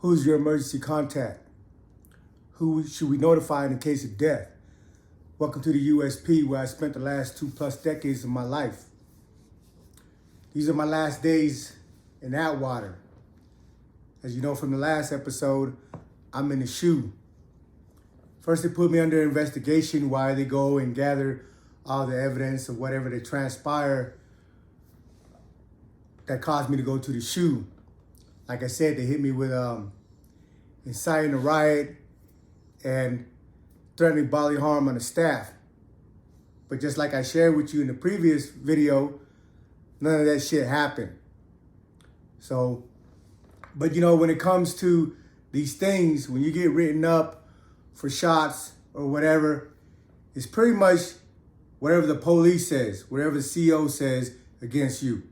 Who's your emergency contact? Who should we notify in case of death? Welcome to the USP, where I spent the last 2+ decades of my life. These are my last days in Atwater. As you know from the last episode, I'm in the SHU. First, they put me under investigation while they go and gather all the evidence of whatever they transpire that caused me to go to the SHU. Like I said, they hit me with inciting a riot and threatening bodily harm on the staff. But just like I shared with you in the previous video, none of that shit happened. So, but you know, when it comes to these things, when you get written up for shots or whatever, it's pretty much whatever the police says, whatever the CO says against you.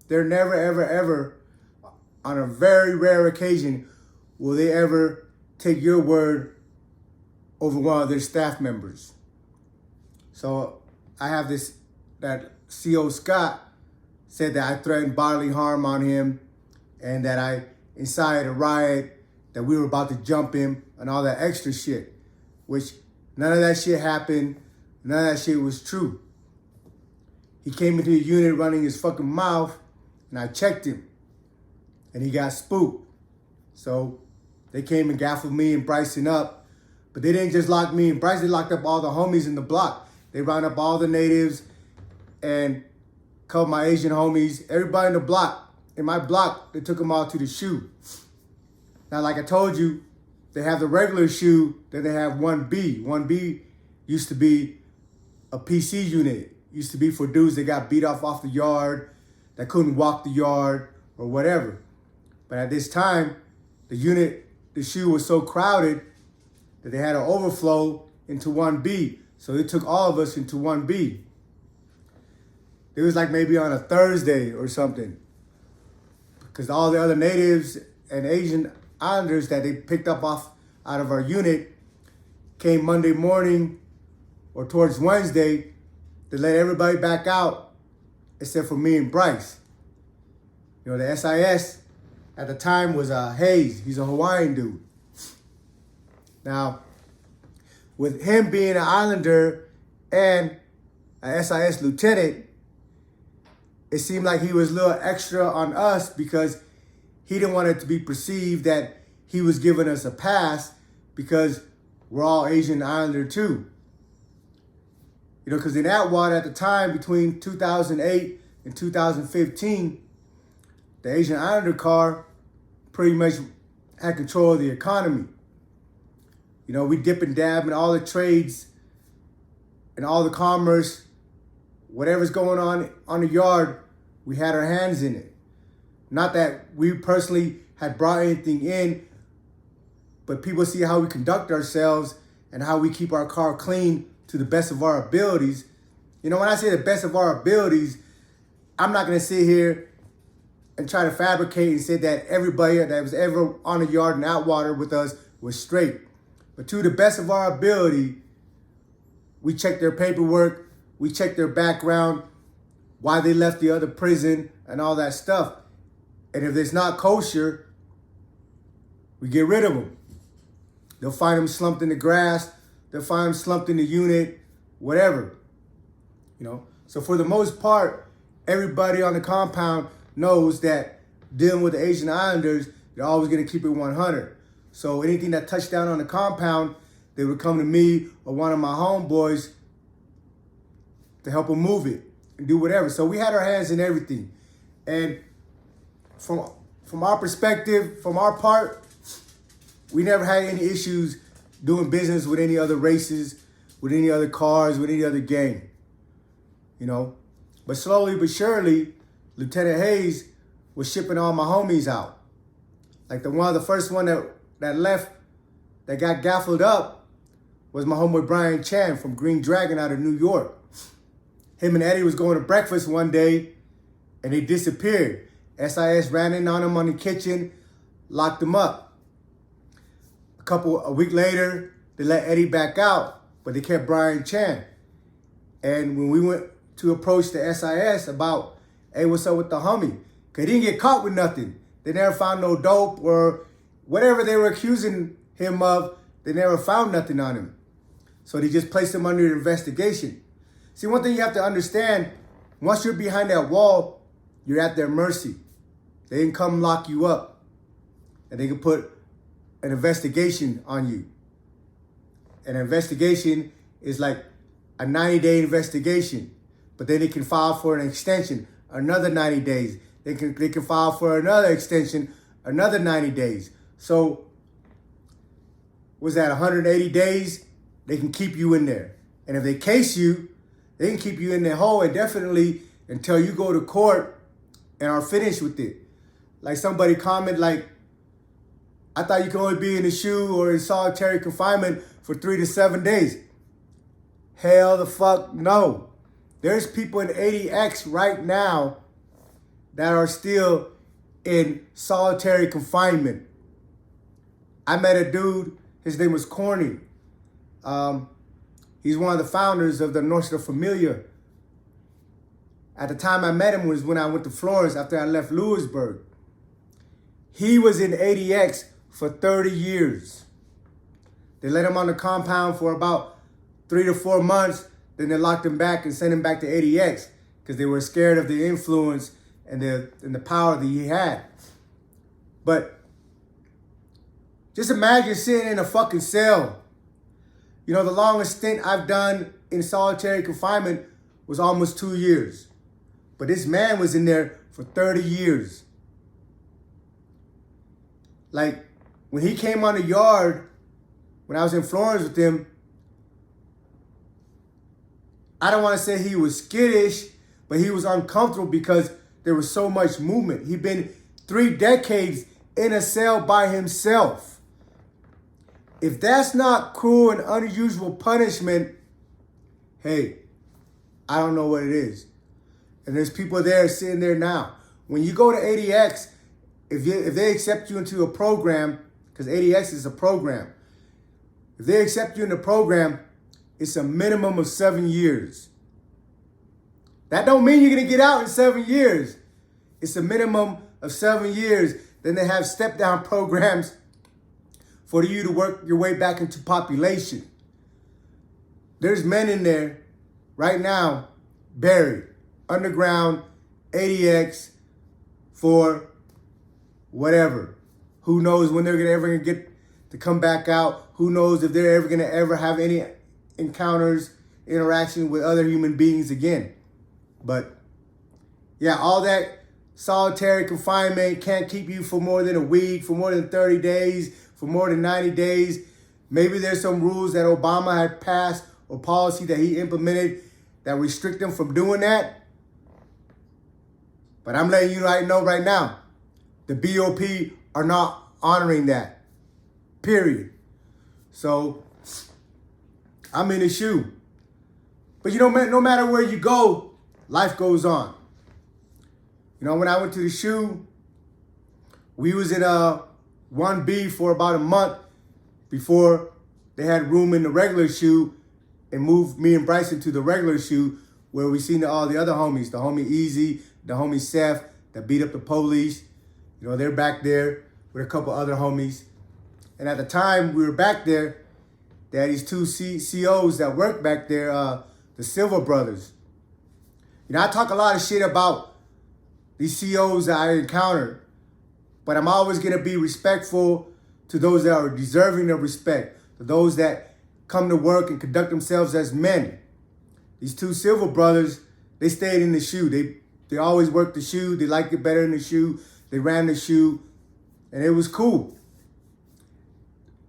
They're never, ever, ever, on a very rare occasion, will they ever take your word over one of their staff members. So I have that CO Scott said that I threatened bodily harm on him and that I incited a riot, that we were about to jump him and all that extra shit, which none of that shit happened. None of that shit was true. He came into the unit running his fucking mouth and I checked him and he got spooked. So they came and gaffled me and Bryson up, but they didn't just lock me and Bryson. They locked up all the homies in the block. They rounded up all the natives and a couple of my Asian homies, everybody in the block. In my block, they took them all to the SHU. Now, like I told you, they have the regular SHU, then they have 1B. 1B used to be a PC unit. Used to be for dudes that got beat off the yard, that couldn't walk the yard or whatever. But at this time, the SHU was so crowded that they had an overflow into 1B. So they took all of us into 1B. It was like maybe on a Thursday or something, because all the other natives and Asian Islanders that they picked up out of our unit came Monday morning or towards Wednesday. They let everybody back out except for me and Bryce. You know, the SIS at the time was Hayes. He's a Hawaiian dude. Now, with him being an Islander and a SIS lieutenant, it seemed like he was a little extra on us because he didn't want it to be perceived that he was giving us a pass because we're all Asian Islander too. You know, because in Atwater at the time, between 2008 and 2015, the Asian Islander car pretty much had control of the economy. You know, we dip and dab in all the trades and all the commerce. Whatever's going on the yard, we had our hands in it. Not that we personally had brought anything in, but people see how we conduct ourselves and how we keep our car clean to the best of our abilities. You know, when I say the best of our abilities, I'm not going to sit here and try to fabricate and say that everybody that was ever on the yard in Atwater with us was straight. But to the best of our ability, we checked their paperwork, we checked their background, why they left the other prison and all that stuff. And if it's not kosher, we get rid of them. They'll find them slumped in the grass. They'll find them slumped in the unit, whatever. You know. So for the most part, everybody on the compound knows that dealing with the Asian Islanders, they're always going to keep it 100. So anything that touched down on the compound, they would come to me or one of my homeboys to help them move it and do whatever. So we had our hands in everything. And from our perspective, from our part, we never had any issues doing business with any other races, with any other cars, with any other gang. You know? But slowly but surely, Lieutenant Hayes was shipping all my homies out. Like the first one that left, that got gaffled up, was my homeboy Brian Chan from Green Dragon out of New York. Him and Eddie was going to breakfast one day and they disappeared. SIS ran in on them on the kitchen, locked them up. A week later, they let Eddie back out, but they kept Brian Chan. And when we went to approach the SIS about, hey, what's up with the homie? Because he didn't get caught with nothing. They never found no dope or whatever they were accusing him of, they never found nothing on him. So they just placed him under investigation. See, one thing you have to understand, once you're behind that wall, you're at their mercy. They can come lock you up, and they can put an investigation on you. An investigation is like a 90-day investigation, but then they can file for an extension, another 90 days. They can file for another extension, another 90 days. So, was that 180 days? They can keep you in there. And if they case you, they can keep you in their hole indefinitely until you go to court and are finished with it. Like somebody comment like, I thought you could only be in the SHU or in solitary confinement for 3 to 7 days. Hell the fuck no. There's people in 80X right now that are still in solitary confinement. I met a dude, his name was Corny. He's one of the founders of the Nuestra Familia. At the time I met him was when I went to Florence after I left Lewisburg. He was in 80X for 30 years. They let him on the compound for about 3 to 4 months. Then they locked him back and sent him back to 80X because they were scared of the influence and the power that he had. But just imagine sitting in a fucking cell. You know, the longest stint I've done in solitary confinement was almost 2 years. But this man was in there for 30 years. Like, when he came on the yard, when I was in Florence with him, I don't want to say he was skittish, but he was uncomfortable because there was so much movement. He'd been 3 decades in a cell by himself. If that's not cruel and unusual punishment, hey, I don't know what it is. And there's people there sitting there now. When you go to 80X, if they accept you into a program, because 80X is a program, if they accept you in the program, it's a minimum of 7 years. That don't mean you're going to get out in 7 years. It's a minimum of 7 years. Then they have step-down programs for you to work your way back into population. There's men in there right now buried underground 80X for whatever. Who knows when they're ever going to get to come back out? Who knows if they're ever going to ever have any encounters, interaction with other human beings again. But yeah, all that solitary confinement can't keep you for more than a week, for more than 30 days, for more than 90 days. Maybe there's some rules that Obama had passed or policy that he implemented that restrict them from doing that. But I'm letting you know right now, the BOP are not honoring that. Period. So I'm in the SHU. But you know, no matter where you go, life goes on. You know, when I went to the SHU, we was in a 1B for about a month before they had room in the regular SHU and moved me and Bryson to the regular SHU where we seen all the other homies, the homie Easy, the homie Seth that beat up the police. You know, they're back there with a couple other homies. And at the time we were back there, they had these 2 COs that worked back there, the Silver brothers. You know, I talk a lot of shit about these COs that I encountered, but I'm always going to be respectful to those that are deserving of respect, to those that come to work and conduct themselves as men. These 2 Silver brothers, they stayed in the SHU. They always worked the SHU. They liked it better in the SHU. They ran the SHU, and it was cool.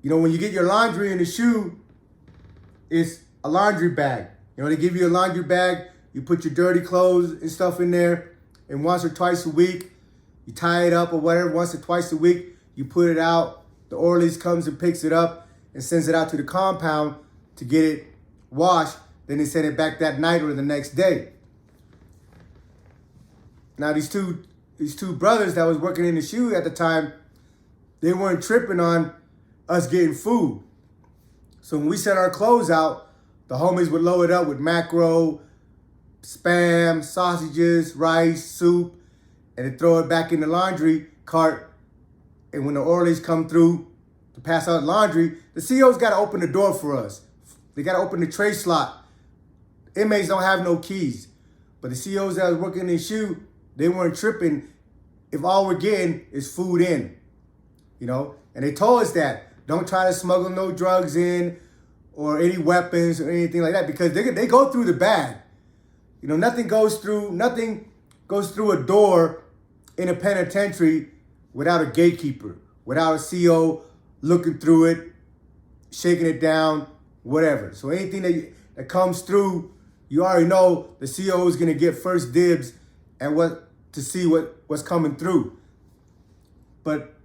You know, when you get your laundry in the SHU, it's a laundry bag. You know, they give you a laundry bag. You put your dirty clothes and stuff in there, and once or twice a week, you tie it up or whatever. Once or twice a week, you put it out. The orderlies comes and picks it up and sends it out to the compound to get it washed. Then they send it back that night or the next day. Now, these two brothers that was working in the SHU at the time, they weren't tripping on us getting food. So when we sent our clothes out, the homies would load it up with macro, spam, sausages, rice, soup, and then throw it back in the laundry cart and when the orderlies come through to pass out laundry, the CO's got to open the door for us. They got to open the tray slot. Inmates don't have no keys. But the COs that was working in the SHU, they weren't tripping if all we're getting is food in, you know? And they told us that. Don't try to smuggle no drugs in or any weapons or anything like that, because they go through the bag. You know, nothing goes through a door in a penitentiary without a gatekeeper, without a CO looking through it, shaking it down, whatever. So anything that comes through, you already know the CO is gonna get first dibs and to see what's coming through. But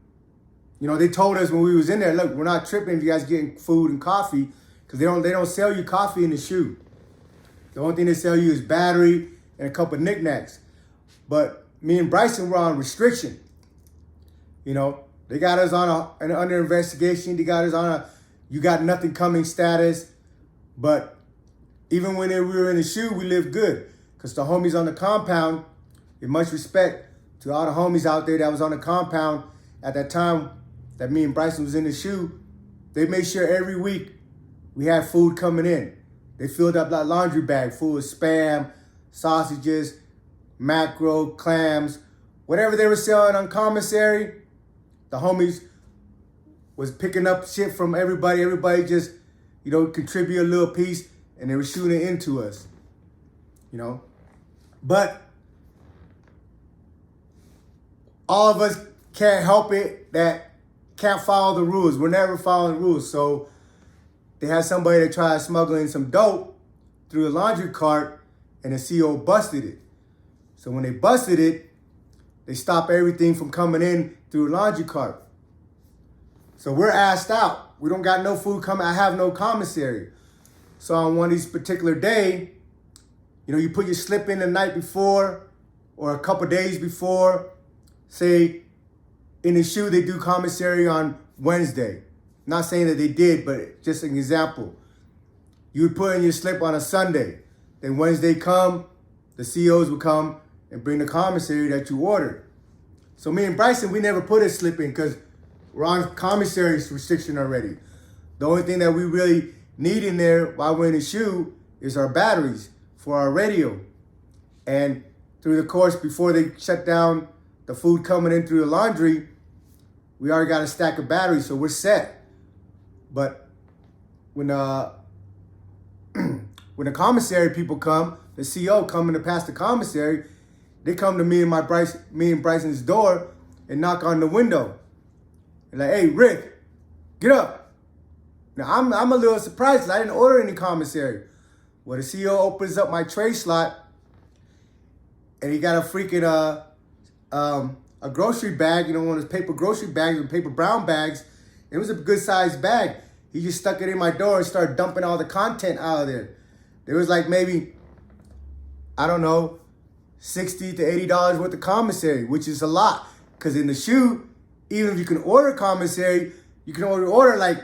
you know, they told us when we was in there, look, we're not tripping if you guys getting food and coffee, because they don't sell you coffee in the SHU. The only thing they sell you is battery and a couple of knickknacks. But me and Bryson were on restriction. You know, they got us on an under investigation. They got us on a you got nothing coming status. But even when we were in the SHU, we lived good, because the homies on the compound, with much respect to all the homies out there that was on the compound at that time that me and Bryson was in the SHU, they made sure every week we had food coming in. They filled up that laundry bag full of Spam, sausages, mackerel, clams, whatever they were selling on commissary. The homies was picking up shit from everybody. Everybody just, you know, contribute a little piece, and they were shooting it into us, you know. But all of us can't help it that can't follow the rules. We're never following the rules. So they had somebody that tried smuggling some dope through the laundry cart, and the CO busted it. So when they busted it, they stopped everything from coming in through the laundry cart. So we're asked out. We don't got no food coming. I have no commissary. So on one of these particular day, you know, you put your slip in the night before or a couple days before. Say in the SHU, they do commissary on Wednesday. Not saying that they did, but just an example. You would put in your slip on a Sunday. Then Wednesday come, the COs would come and bring the commissary that you ordered. So me and Bryson, we never put a slip in because we're on commissary restriction already. The only thing that we really need in there while we're in the SHU is our batteries for our radio. And through the course, before they shut down the food coming in through the laundry, we already got a stack of batteries, so we're set. But when when the commissary people come, the CO coming to pass the commissary, they come to me and Bryson's door and knock on the window. And like, hey, Rick, get up. Now I'm a little surprised because I didn't order any commissary. Well, the CO opens up my tray slot and he got a freaking a grocery bag, you know, one of those paper grocery bags and paper brown bags. It was a good sized bag. He just stuck it in my door and started dumping all the content out of there. There was like maybe, I don't know, $60 to $80 worth of commissary, which is a lot. Because in the SHU, even if you can order commissary, you can only order like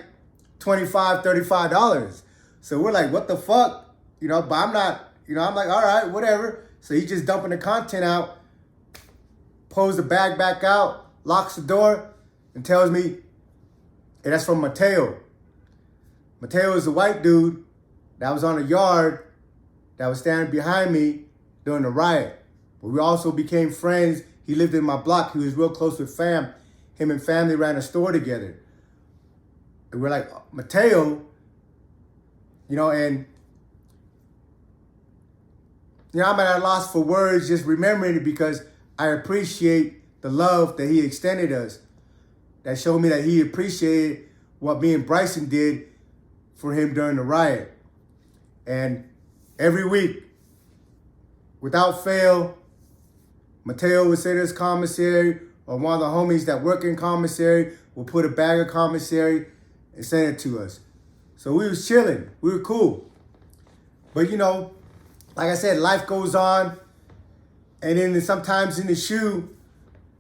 $25, $35. So we're like, what the fuck? You know, but I'm not, you know, I'm like, all right, whatever. So he's just dumping the content out, pulls the bag back out, locks the door, and tells me, hey, that's from Mateo. Mateo is a white dude that was on a yard that was standing behind me during the riot. But we also became friends. He lived in my block. He was real close with fam. Him and family ran a store together. And we're like, Mateo, you know, and you know, I'm at a loss for words just remembering it because I appreciate the love that he extended us. That showed me that he appreciated what me and Bryson did for him during the riot. And every week, without fail, Mateo would say to his commissary, or one of the homies that work in commissary will put a bag of commissary and send it to us. So we was chilling. We were cool. But you know, like I said, life goes on. And then sometimes in the SHU,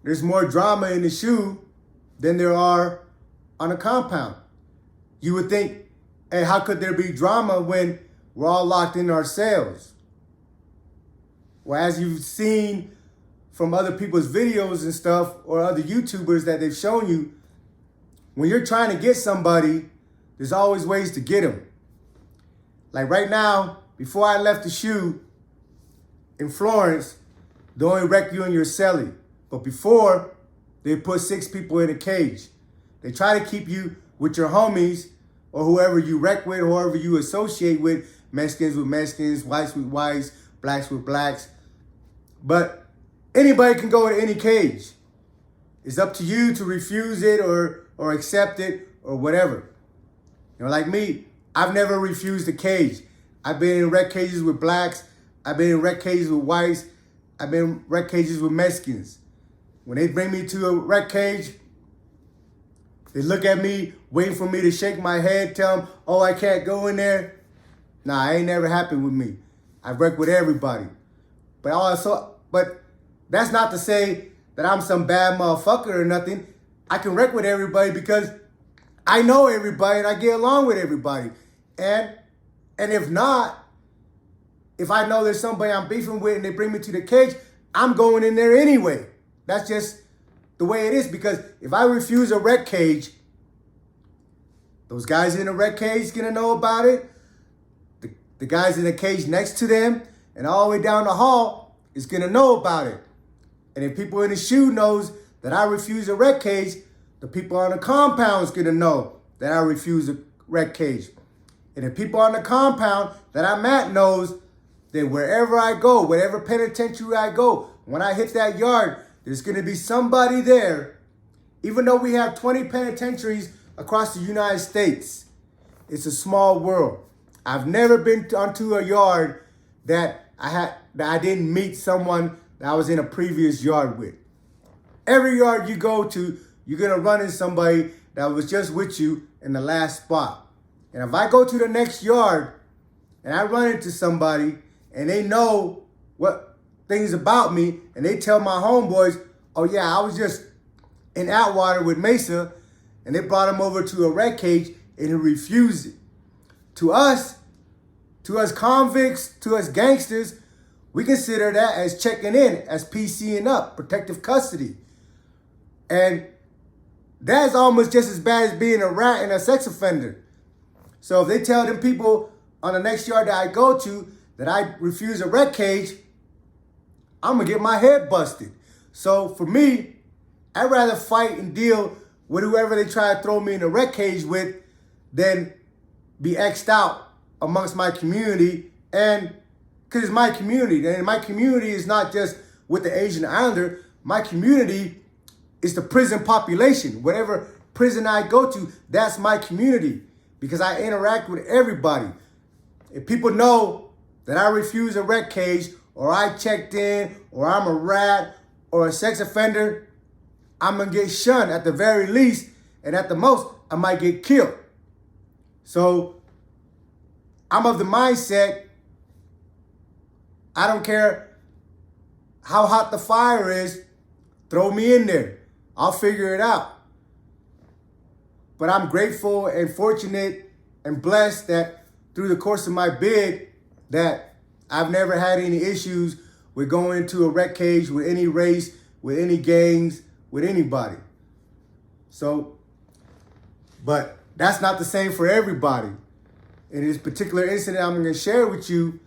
there's more drama in the SHU than there are on a compound. You would think, hey, how could there be drama when we're all locked in our cells? Well, as you've seen from other people's videos and stuff, or other YouTubers that they've shown you, when you're trying to get somebody, there's always ways to get them. Like right now, before I left the shoe in Florence, they only wreck you in your celly. But before, they put 6 people in a cage. They try to keep you with your homies or whoever you wreck with, whoever you associate with, Mexicans with Mexicans, whites with whites, blacks with blacks. But anybody can go to any cage. It's up to you to refuse it or accept it or whatever. You know, like me, I've never refused a cage. I've been in wreck cages with blacks. I've been in wreck cages with whites. I've been in wreck cages with Mexicans. When they bring me to a wreck cage, they look at me, waiting for me to shake my head, tell them, oh, I can't go in there. Nah, it ain't never happened with me. I've wrecked with everybody. But that's not to say that I'm some bad motherfucker or nothing. I can wreck with everybody because I know everybody and I get along with everybody. And if not, if I know there's somebody I'm beefing with and they bring me to the cage, I'm going in there anyway. That's just the way it is, because if I refuse a wreck cage, those guys in the wreck cage gonna know about it. The guys in the cage next to them and all the way down the hall is gonna know about it. And if people in the shoe knows that I refuse a wreck cage, the people on the compound is gonna know that I refuse a wreck cage. And if people on the compound that I'm at knows, then wherever I go, whatever penitentiary I go, when I hit that yard, there's going to be somebody there. Even though we have 20 penitentiaries across the United States, it's a small world. I've never been onto a yard that I didn't meet someone that I was in a previous yard with. Every yard you go to, you're going to run into somebody that was just with you in the last spot. And if I go to the next yard and I run into somebody and they know what things about me, and they tell my homeboys, oh yeah, I was just in Atwater with Mesa, and they brought him over to a wreck cage and he refused it. To us convicts, to us gangsters, we consider that as checking in, as PCing up, protective custody. And that's almost just as bad as being a rat and a sex offender. So if they tell them people on the next yard that I go to that I refuse a wreck cage, I'm going to get my head busted. So for me, I'd rather fight and deal with whoever they try to throw me in a wreck cage with than be X'd out amongst my community. And because it's my community. And my community is not just with the Asian Islander. My community is the prison population. Whatever prison I go to, that's my community. Because I interact with everybody. If people know that I refuse a wreck cage, or I checked in, or I'm a rat, or a sex offender, I'm going to get shunned at the very least, and at the most, I might get killed. So I'm of the mindset, I don't care how hot the fire is, throw me in there. I'll figure it out. But I'm grateful and fortunate and blessed that through the course of my bid, that I've never had any issues with going into a wreck cage with any race, with any gangs, with anybody. So, but that's not the same for everybody. In this particular incident I'm going to share with you,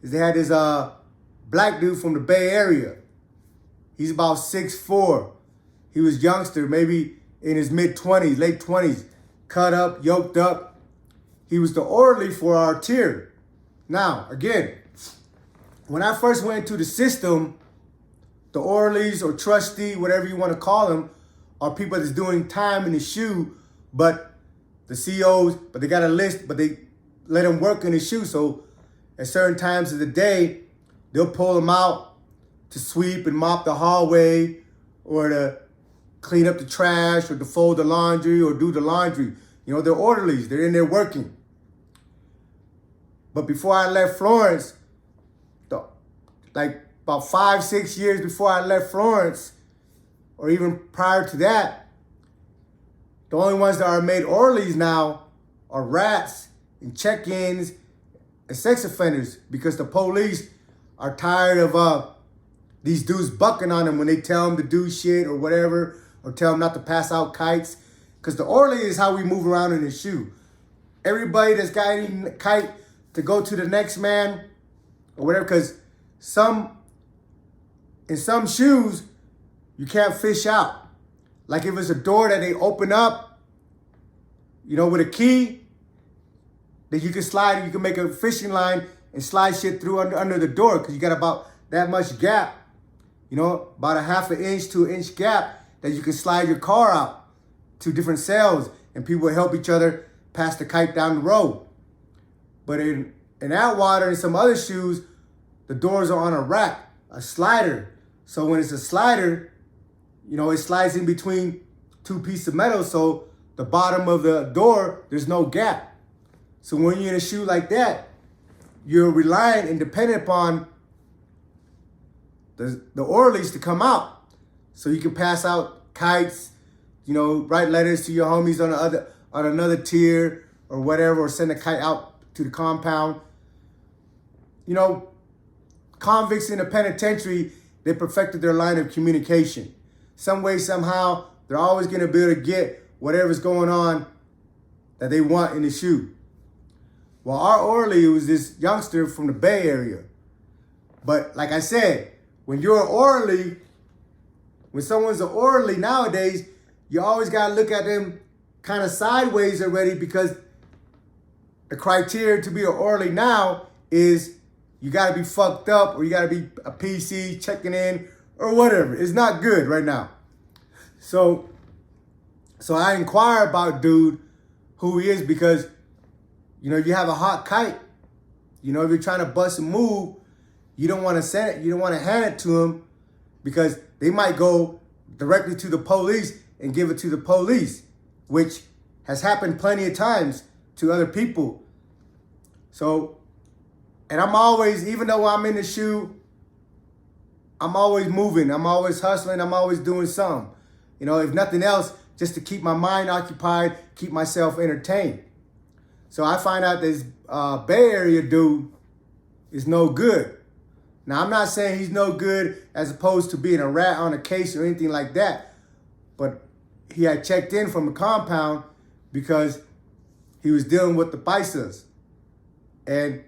is they had this black dude from the Bay Area. He's about 6'4". He was youngster, maybe in his mid-20s, late 20s, cut up, yoked up. He was the orderly for our tier. Now, again, when I first went into the system, the orderlies or trustee, whatever you want to call them, are people that's doing time in the shoe, but the COs, but they got a list, but they let them work in the shoe. So at certain times of the day, they'll pull them out to sweep and mop the hallway, or to clean up the trash, or to fold the laundry, or do the laundry. You know, they're orderlies. They're in there working. But before I left Florence, like about 5-6 years before I left Florence, or even prior to that, the only ones that are made orderlies now are rats and check-ins and sex offenders, because the police are tired of these dudes bucking on them when they tell them to do shit or whatever, or tell them not to pass out kites. Because the orderly is how we move around in the shoe. Everybody that's got any kite to go to the next man or whatever, because in some shoes, you can't fish out. Like if it's a door that they open up, with a key, that you can slide, you can make a fishing line and slide shit through under the door, because you got about that much gap, about a half an inch to an inch gap that you can slide your car out to different cells, and people will help each other pass the kite down the road. But in Atwater and some other shoes, the doors are on a rack, a slider. So when it's a slider, it slides in between two pieces of metal, so the bottom of the door, there's no gap. So when you're in a shoe like that, you're relying and dependent upon the orderlies to come out, so you can pass out kites, write letters to your homies on another tier or whatever, or send a kite out to the compound. Convicts in the penitentiary, they perfected their line of communication. Some way, somehow, they're always going to be able to get whatever's going on that they want in the shoe. Well, our orderly was this youngster from the Bay Area. But like I said, when you're an orderly, when someone's an orderly nowadays, you always got to look at them kind of sideways already, because the criteria to be an orderly now is you got to be fucked up, or you got to be a PC checking in or whatever. It's not good right now. So I inquire about dude who he is, because, you have a hot kite. If you're trying to bust a move, you don't want to send it. You don't want to hand it to him, because they might go directly to the police and give it to the police, which has happened plenty of times to other people. So, and I'm always, even though I'm in the shoe, I'm always moving. I'm always hustling. I'm always doing something. If nothing else, just to keep my mind occupied, keep myself entertained. So I find out this Bay Area dude is no good. Now, I'm not saying he's no good as opposed to being a rat on a case or anything like that. But he had checked in from a compound because he was dealing with the paisas. And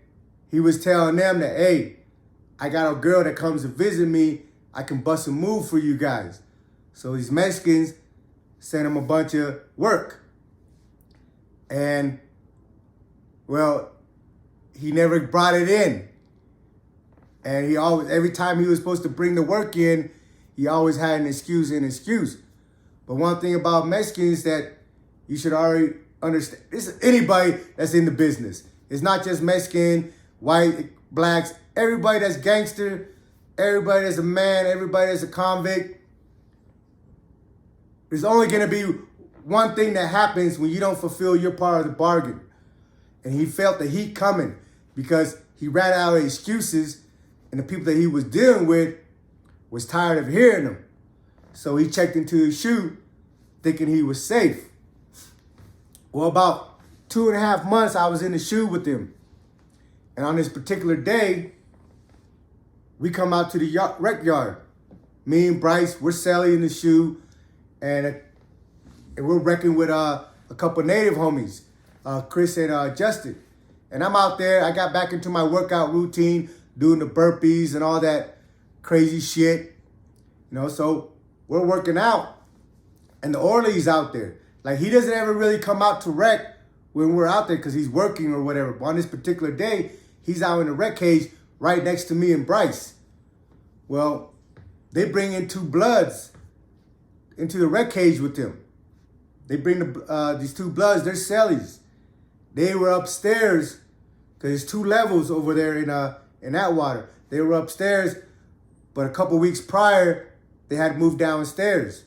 he was telling them that, hey, I got a girl that comes to visit me. I can bust a move for you guys. So these Mexicans sent him a bunch of work. And, well, he never brought it in. And he always, every time he was supposed to bring the work in, he always had an excuse. But one thing about Mexicans that you should already understand, this is anybody that's in the business. It's not just Mexican, white, blacks, everybody that's gangster, everybody that's a man, everybody that's a convict. There's only going to be one thing that happens when you don't fulfill your part of the bargain. And he felt the heat coming because he ran out of excuses, and the people that he was dealing with was tired of hearing them. So he checked into his shoe thinking he was safe. Well, about 2.5 months, I was in the shoe with him. And on this particular day, we come out to the rec yard. Me and Bryce, we're selling in the shoe, and we're wrecking with a couple native homies, Chris and Justin. And I'm out there. I got back into my workout routine, doing the burpees and all that crazy shit. So we're working out, and the orderly's out there. Like, he doesn't ever really come out to rec when we're out there because he's working or whatever. But on this particular day, he's out in the rec cage right next to me and Bryce. Well, they bring in 2 bloods into the rec cage with them. They bring these 2 bloods, they're cellies. They were upstairs because there's 2 levels over there in Atwater. They were upstairs, but a couple weeks prior, they had moved downstairs.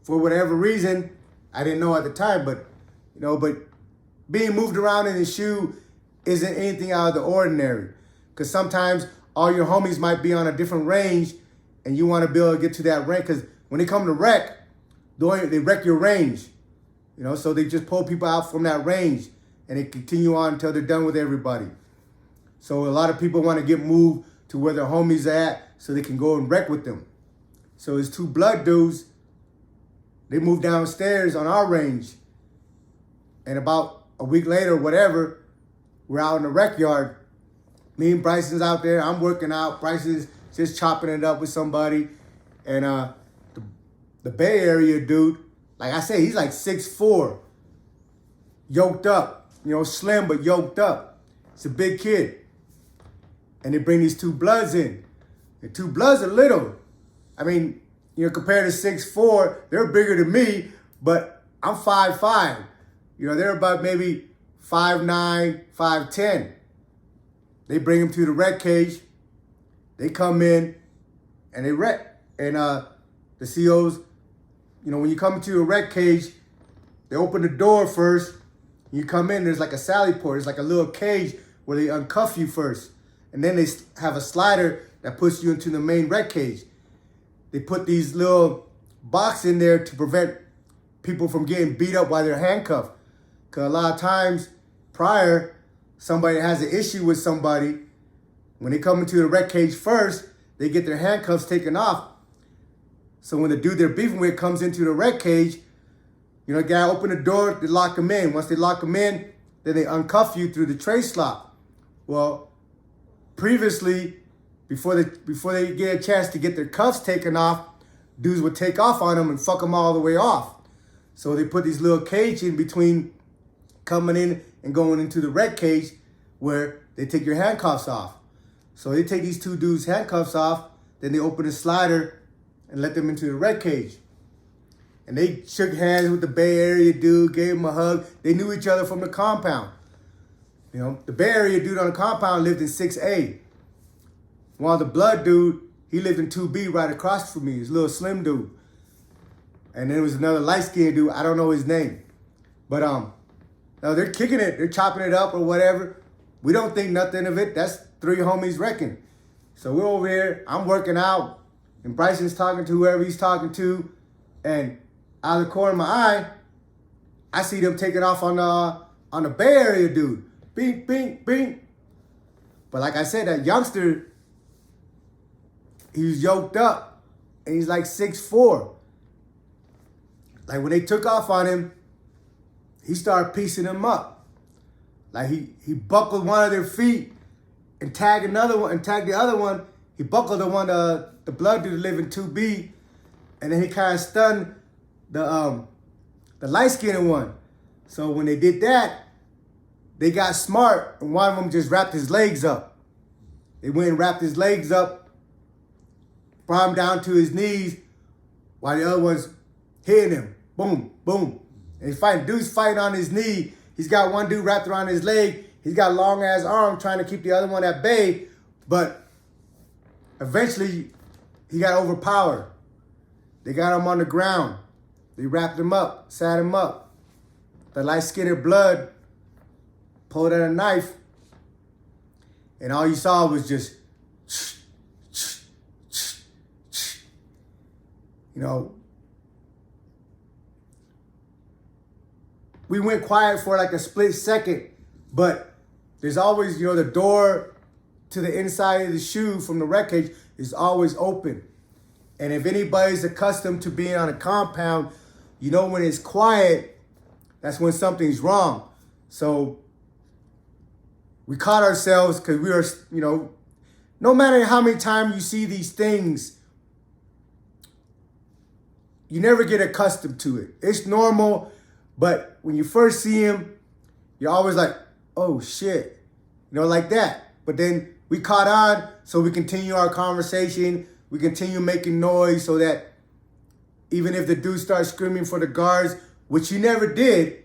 For whatever reason, I didn't know at the time, but being moved around in the shoe isn't anything out of the ordinary. Because sometimes all your homies might be on a different range and you want to be able to get to that range. Because when they come to wreck, they wreck your range. So they just pull people out from that range and they continue on until they're done with everybody. So a lot of people want to get moved to where their homies are at so they can go and wreck with them. So his two blood dudes, they moved downstairs on our range. And about a week later, whatever, we're out in the rec yard. Me and Bryson's out there. I'm working out. Bryson's just chopping it up with somebody. And the Bay Area dude, like I said, he's like 6'4", yoked up. You know, slim but yoked up. It's a big kid. And they bring these two bloods in. The two bloods are little. I mean, you know, compared to 6'4", they're bigger than me, but I'm 5'5". You know, they're about maybe 5'9", 5'10". They bring him to the rec cage. They come in and they wreck. And the COs, you know, when you come into a rec cage, they open the door first. You come in, there's like a sally port. It's like a little cage where they uncuff you first. And then they have a slider that puts you into the main rec cage. They put these little boxes in there to prevent people from getting beat up while they're handcuffed. Because a lot of times prior, somebody has an issue with somebody. When they come into the rec cage first, they get their handcuffs taken off. So when the dude they're beefing with comes into the rec cage, you know, they gotta open the door, they lock them in. Once they lock them in, then they uncuff you through the tray slot. Well, previously, before they get a chance to get their cuffs taken off, dudes would take off on them and fuck them all the way off. So they put these little cage in between coming in and going into the rec cage where they take your handcuffs off. So they take these two dudes' handcuffs off, then they open the slider and let them into the rec cage. And they shook hands with the Bay Area dude, gave him a hug. They knew each other from the compound. You know, the Bay Area dude on the compound lived in 6A. While the blood dude, he lived in 2B right across from me, this little slim dude. And there was another light-skinned dude, I don't know his name. But no, they're kicking it, they're chopping it up or whatever. We don't think nothing of it. That's three homies wrecking. So we're over here, I'm working out, and Bryson's talking to whoever he's talking to, and out of the corner of my eye, I see them taking off on the Bay Area dude. Bing, bing, bing. But like I said, that youngster, he's yoked up, and he's like 6'4". Like when they took off on him, he started piecing them up. Like he buckled one of their feet and tagged another one and tagged the other one. He buckled the one, the blood dude live in 2B, and then he kind of stunned the light-skinned one. So when they did that, they got smart, and one of them just wrapped his legs up. They went and wrapped his legs up, brought him down to his knees, while the other one's hitting him. Boom, boom. And he's fighting. Dude's fighting on his knee. He's got one dude wrapped around his leg. He's got a long-ass arm trying to keep the other one at bay. But eventually, he got overpowered. They got him on the ground. They wrapped him up, sat him up. The light-skinned blood pulled out a knife. And all you saw was just, you know, we went quiet for like a split second, but there's always, you know, the door to the inside of the shoe from the rec cage is always open. And if anybody's accustomed to being on a compound, you know when it's quiet, that's when something's wrong. So we caught ourselves because we were, you know, no matter how many times you see these things, you never get accustomed to it. It's normal. But when you first see him, you're always like, oh shit, you know, like that. But then we caught on, so we continue our conversation. We continue making noise so that even if the dude starts screaming for the guards, which he never did,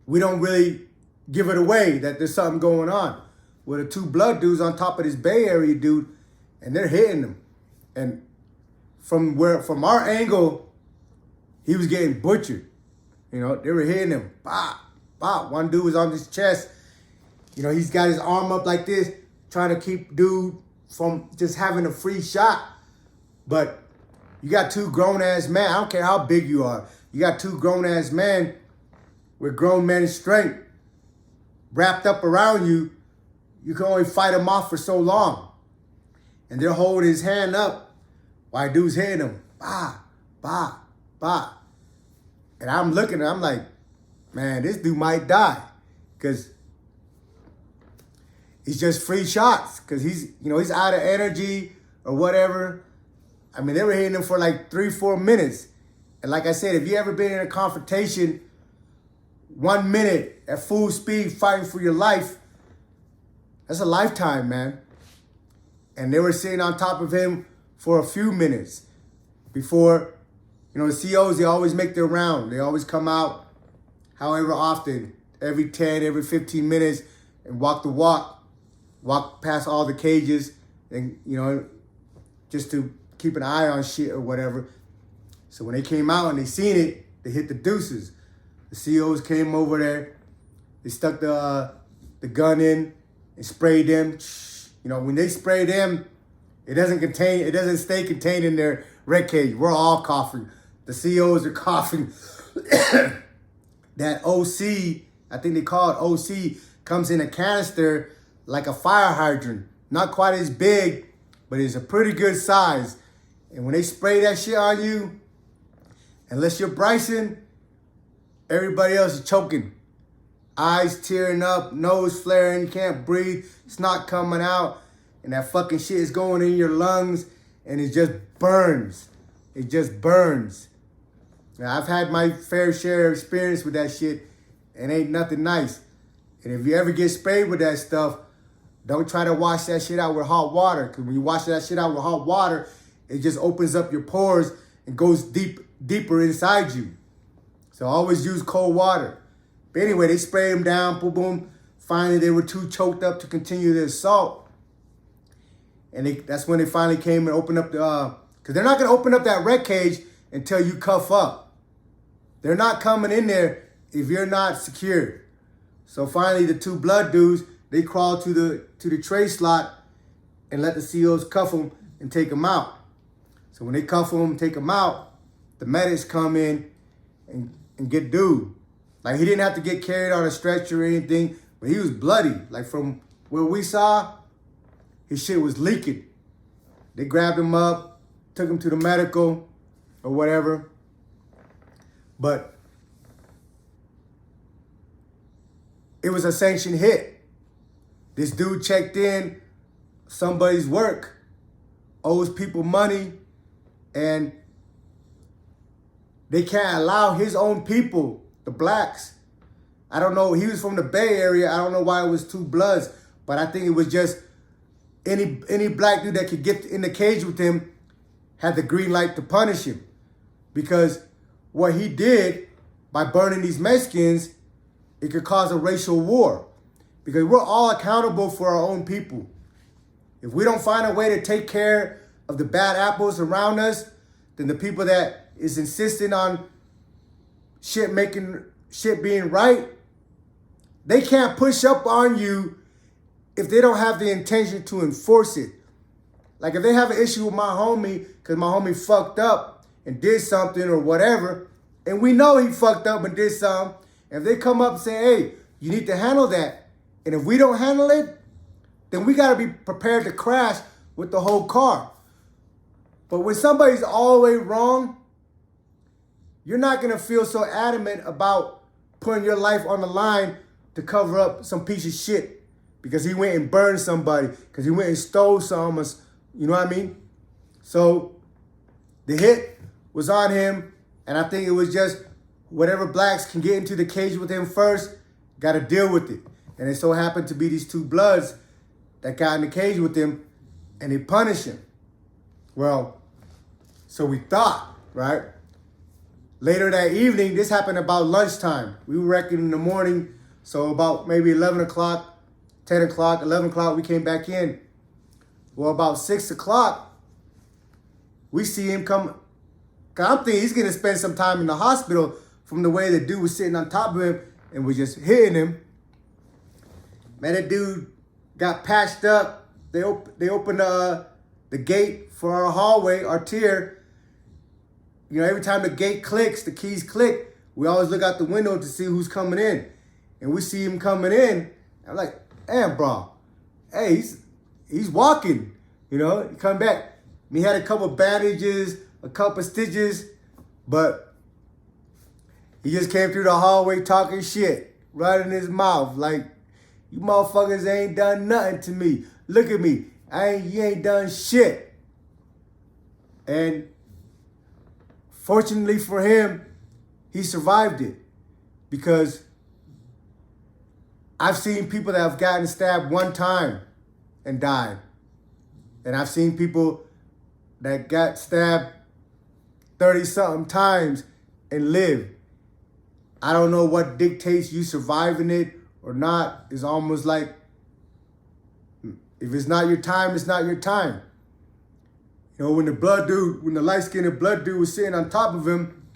we don't really give it away that there's something going on. With the two blood dudes on top of this Bay Area dude, and they're hitting him. And from our angle, he was getting butchered. You know, they were hitting him. Bop, bop. One dude was on his chest. You know, he's got his arm up like this, trying to keep dude from just having a free shot. But you got two grown-ass men. I don't care how big you are. You got two grown-ass men with grown men strength wrapped up around you. you can only fight him off for so long. And they're holding his hand up while dude's hitting him. Bah, bah, bah. And I'm looking, I'm like, man, this dude might die. Because it's just free shots. Because he's out of energy or whatever. I mean, they were hitting him for like 3-4 minutes. And like I said, if you ever been in a confrontation, 1 minute at full speed fighting for your life, that's a lifetime, man. And they were sitting on top of him for a few minutes before, the COs, they always make their round. They always come out however often, every 10, every 15 minutes, and walk the walk past all the cages, and, just to keep an eye on shit or whatever. So when they came out and they seen it, they hit the deuces. The COs came over there. They stuck the gun in and sprayed them. When they spray them, it doesn't stay contained in their red cage. We're all coughing. The COs are coughing. That OC, I think they call it OC, comes in a canister like a fire hydrant. Not quite as big, but it's a pretty good size. And when they spray that shit on you, unless you're Bryson, everybody else is choking. Eyes tearing up, nose flaring, you can't breathe, snot coming out, and that fucking shit is going in your lungs, and it just burns. It just burns. Now, I've had my fair share of experience with that shit, and ain't nothing nice. And if you ever get sprayed with that stuff, don't try to wash that shit out with hot water, because when you wash that shit out with hot water, it just opens up your pores and goes deeper inside you. So always use cold water. But anyway, they sprayed him down, boom, boom. Finally, they were too choked up to continue the assault. And that's when they finally came and opened up because they're not going to open up that red cage until you cuff up. They're not coming in there if you're not secured. So finally, the two blood dudes, they crawled to the tray slot and let the COs cuff them and take them out. So when they cuff them and take them out, the medics come in and get dude. Like, he didn't have to get carried on a stretcher or anything, but he was bloody. Like, from where we saw, his shit was leaking. They grabbed him up, took him to the medical or whatever. But it was a sanctioned hit. This dude checked in somebody's work, owes people money, and they can't allow his own people, the blacks. I don't know. He was from the Bay Area. I don't know why it was two bloods, but I think it was just any black dude that could get in the cage with him had the green light to punish him. Because what he did by burning these Mexicans, it could cause a racial war. Because we're all accountable for our own people. If we don't find a way to take care of the bad apples around us, then the people that is insisting on shit being right, they can't push up on you if they don't have the intention to enforce it. Like, if they have an issue with my homie because my homie fucked up and did something or whatever, and we know he fucked up and did something, and if they come up and say, hey, you need to handle that, and if we don't handle it, then we got to be prepared to crash with the whole car. But when somebody's all the way wrong, you're not going to feel so adamant about putting your life on the line to cover up some piece of shit because he went and burned somebody, because he went and stole something, you know what I mean? So the hit was on him, and I think it was just whatever blacks can get into the cage with him first, got to deal with it. And it so happened to be these two bloods that got in the cage with him, and they punished him. Well, so we thought, right? Later that evening, this happened about lunchtime. We were wrecking in the morning, so about maybe 11 o'clock, 10 o'clock, 11 o'clock, we came back in. Well, about 6 o'clock, we see him come. I'm thinking he's going to spend some time in the hospital from the way the dude was sitting on top of him and was just hitting him. Man, that dude got patched up. They opened the gate for our hallway, our tier. You know, every time the gate clicks, the keys click, we always look out the window to see who's coming in. And we see him coming in. I'm like, damn, bro, hey, he's walking. You know, he come back. He had a couple bandages, a couple stitches, but he just came through the hallway talking shit, right in his mouth, like, you motherfuckers ain't done nothing to me. Look at me. You ain't done shit. And fortunately for him, he survived it. Because I've seen people that have gotten stabbed one time and died. And I've seen people that got stabbed 30-something times and lived. I don't know what dictates you surviving it or not. It's almost like, if it's not your time, it's not your time. You know, when the light-skinned blood dude was sitting on top of him,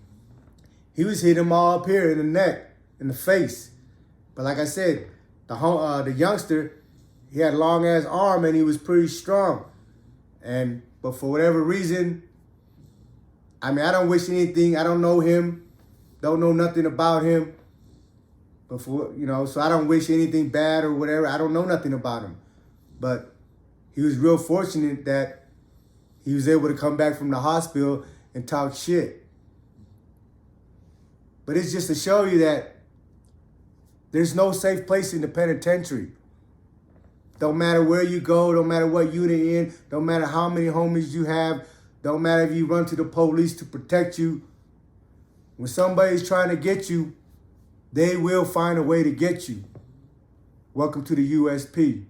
he was hitting him all up here in the neck, in the face. But like I said, the youngster, he had a long-ass arm and he was pretty strong. But for whatever reason, I mean, I don't wish anything. I don't know him. Don't know nothing about him. But so I don't wish anything bad or whatever. I don't know nothing about him. But he was real fortunate that he was able to come back from the hospital and talk shit. But it's just to show you that there's no safe place in the penitentiary. Don't matter where you go, don't matter what unit you're in, don't matter how many homies you have, don't matter if you run to the police to protect you. When somebody's trying to get you, they will find a way to get you. Welcome to the USP.